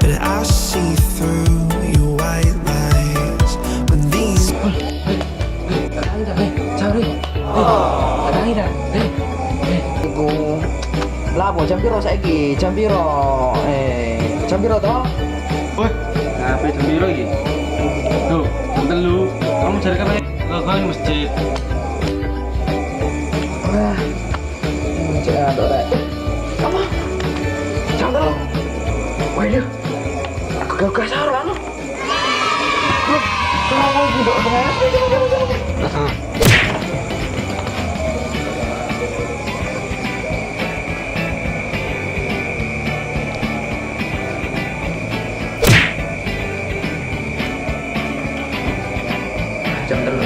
but I see through your white lies when these Lapo jam piro saiki? Jam piro? Jam piro toh? Woi, ngapain jam piro iki? Tuh, jam 3. Kamu cari kan kau di masjid. Wah. Jangan ada. Apa? Jam 3. Waduh. Aku gak salah no. Loh, kenapa duduk dengan? Jam 3.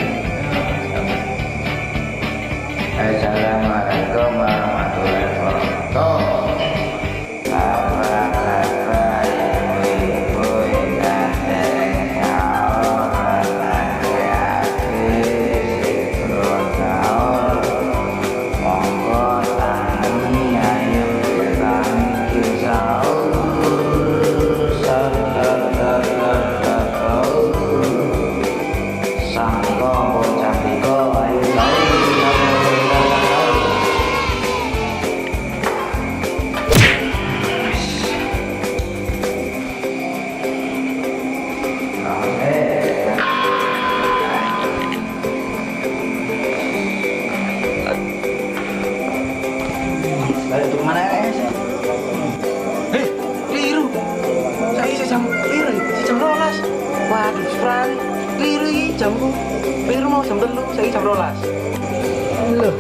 Assalamualaikum warahmatullahi wabarakatuh. Apa kabar ibu-ibu yang dereng sahur, laki-laki sebelum sahur, monggo tani ayo kita mikir sahur. Sangko bocah piko ayo sahur. Balik ke mana ya? Hei, keliru. Saya jam keliru, saya jam 12. Waduh, Fran, keliru iki jamku. Keliru mau jam 3, saya jam 12. Loh.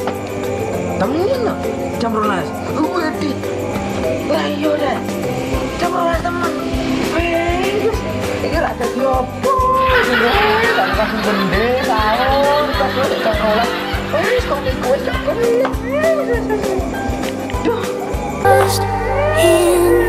Temen no? Jam 12. Waduh. Lah iya dah. Jam 12 temen. Wes, iki ra dadi opo. Kan kasih bende sahur, terus jam 12. Wes kok wis gak kenal. Duh. Lost in